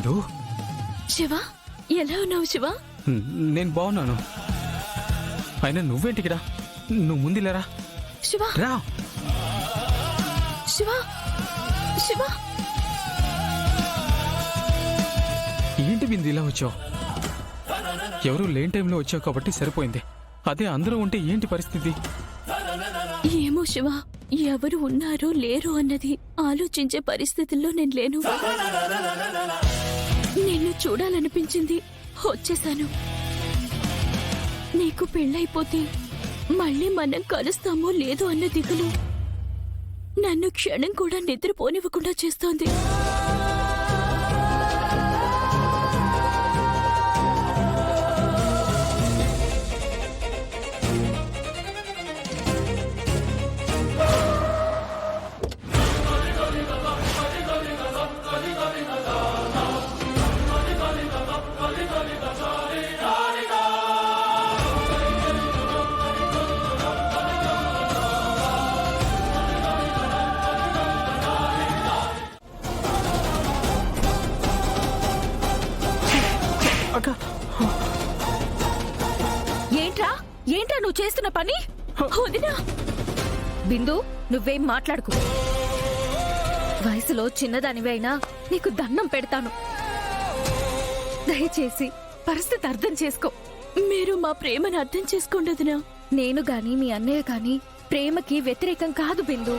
బిందు. శివ, ఎలా ఉన్నావు శివ? నేను బాగున్నాను. అయినా నువ్వేంటికిరా? నువ్వు ముందులేరా. శివ రా. శివ శివ, ఏంటి బిందు ఇలా వచ్చావు? ఎవరు లేని టైంలో వచ్చావు కాబట్టి సరిపోయింది. అదే అందరూ ఉంటే ఏంటి పరిస్థితి? ఏమో శివ, ఎవరు ఉన్నారో లేరో అన్నది ఆలోచించే పరిస్థితుల్లో నేను లేను. నిన్ను చూడాలనిపించింది, వచ్చేశాను. నీకు పెళ్ళైపోతే మళ్ళీ మనం కలుస్తామో లేదో అన్న దిగులు నన్ను క్షణం కూడా నిద్రపోనివ్వకుండా చేస్తోంది. ఏంట్రా నువ్వు చేస్తున్న పని? వదినా. బిందు, నువ్వేం మాట్లాడుకు. వయసులో చిన్నదానివి అయినా నీకు దండం పెడతాను. దయచేసి పరిస్థితి అర్థం చేసుకో. మీరు మా ప్రేమను అర్థం చేసుకోండి వదినా. నేను గాని మీ అన్నయ్య గాని ప్రేమకి వ్యతిరేకం కాదు బిందు.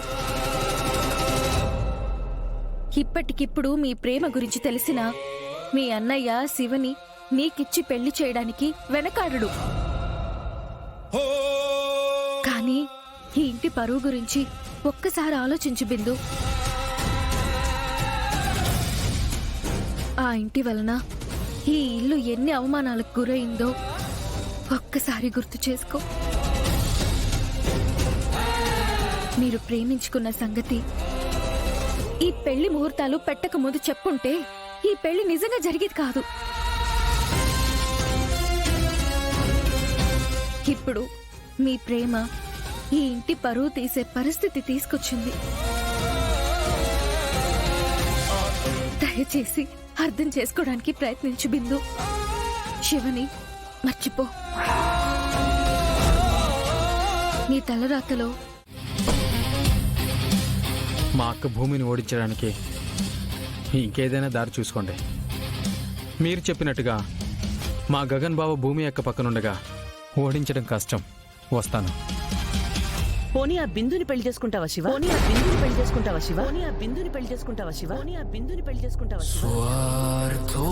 ఇప్పటికిప్పుడు మీ ప్రేమ గురించి తెలిసిన మీ అన్నయ్య శివని నీకిచ్చి పెళ్లి చేయడానికి వెనకాడడు. కానీ ఈ ఇంటి పరువు గురించి ఒక్కసారి ఆలోచించు బిందు. ఆ ఇంటి వలన ఈ ఇల్లు ఎన్ని అవమానాలకు గురైందో ఒక్కసారి గుర్తు చేసుకో. మీరు ప్రేమించుకున్న సంగతి ఈ పెళ్లి ముహూర్తాలు పెట్టక ముందు చెప్పుంటే ఈ పెళ్లి నిజంగా జరిగేది కాదు. ఇప్పుడు మీ ప్రేమ ఈ ఇంటి పరువు తీసే పరిస్థితి తీసుకొచ్చింది. దయచేసి అర్థం చేసుకోవడానికి ప్రయత్నించు బిందు. శివని మర్చిపో. నీ తలరాతలో మా అక్క భూమిని ఓడించడానికి ఇంకేదైనా దారి చూసుకోండి. మీరు చెప్పినట్టుగా మా గగన్ బావ భూమి అక్క పక్కనుండగా ఓడించడం కష్టం. వస్తాను. పోనీ ఆ బిందుని పెళ్లి చేసుకుంటావా శివ? పోనీ ఆ బిందుని పెళ్లి చేసుకుంటావా శివ? పోనీ ఆ బిందుని పెళ్లి చేసుకుంటావా శివ? పోనీ ఆ బిందుని పెళ్లి చేసుకుంటావా శివ? స్వార్థో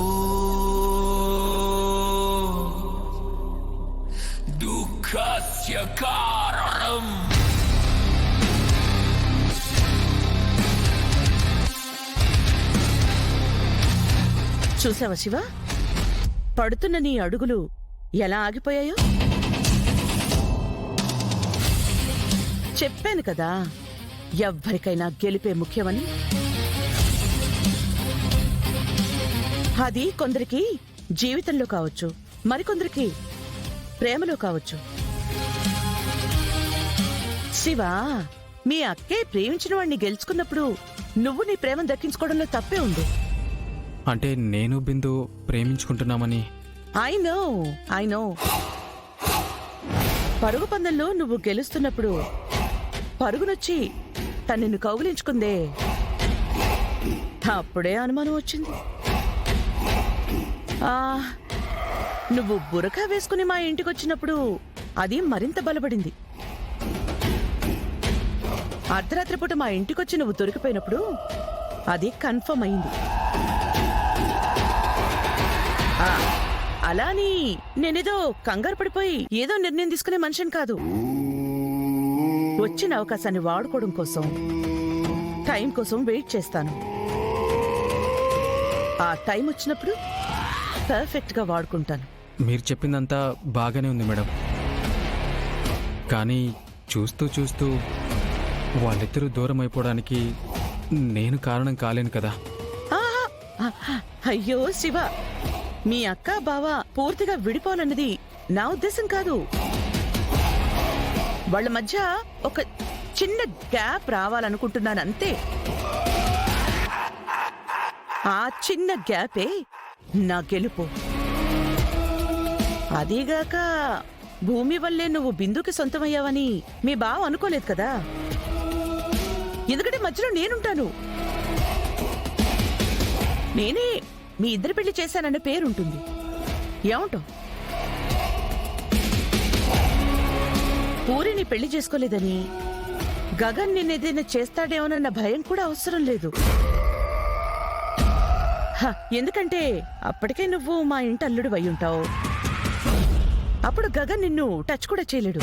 దుఃఖస్య కారణం. చూసావా శివ, పడుతున్న నీ అడుగులు ఎలా ఆగిపోయాయో? చెప్పాను కదా, ఎవ్వరికైనా గెలిపే ముఖ్యమని. అది కొందరికి జీవితంలో కావచ్చు, మరికొందరికి ప్రేమలో కావచ్చు. శివ, మీ అక్కే ప్రేమించిన వాడిని గెలుచుకున్నప్పుడు నువ్వు నీ ప్రేమను దక్కించుకోవడంలో తప్పే ఉంది. అంటే నేను బిందు ప్రేమించుకుంటున్నామని? I know. పరుగు పందెంలో నువ్వు గెలుస్తున్నప్పుడు పరుగునొచ్చి తను నిన్ను కౌగిలించుకుందే, అప్పుడే అనుమానం వచ్చింది. నువ్వు బురకా వేసుకుని మా ఇంటికొచ్చినప్పుడు అది మరింత బలపడింది. అర్ధరాత్రి పూట మా ఇంటికొచ్చి నువ్వు దొరికిపోయినప్పుడు అది కన్ఫర్మ్ అయింది. అలాని నేనేదో కంగారు పడిపోయి ఏదో నిర్ణయం తీసుకునే మనిషిని కాదు. వచ్చిన అవకాశాన్ని వాడుకోవడం కోసం, టైం కోసం వెయిట్ చేస్తాను. ఆ టైం వచ్చినప్పుడు పర్ఫెక్ట్ గా వాడుకుంటాను. మీరు చెప్పిందంతా బాగానే ఉంది మేడం. కానీ చూస్తూ చూస్తూ వాళ్ళిద్దరూ దూరం అయిపోవడానికి నేను కారణం కాలేను కదా. అయ్యో శివ, మీ అక్క బావ పూర్తిగా విడిపోవాలన్నది నా ఉద్దేశం కాదు. వాళ్ళ మధ్య ఒక చిన్న గ్యాప్ రావాలనుకుంటున్నాను అంతే. ఆ చిన్న గ్యాపే నా గెలుపు. అదీగాక భూమి వల్లే నువ్వు బిందుకి సొంతమయ్యావని మీ బావ అనుకోలేదు కదా. ఎందుకంటే మధ్యలో నేనుంటాను. నేనే మీ ఇద్దరి పెళ్లి చేశానన్న పేరుంటుంది. ఏమంటావు? పూరిని పెళ్లి చేసుకోలేదని గగన్ నిన్నేదైనా చేస్తాడేమోనన్న భయం కూడా అవసరం లేదు. ఎందుకంటే అప్పటికే నువ్వు మా ఇంటి అల్లుడు అయి ఉంటావు. అప్పుడు గగన్ నిన్ను టచ్ కూడా చేయలేడు.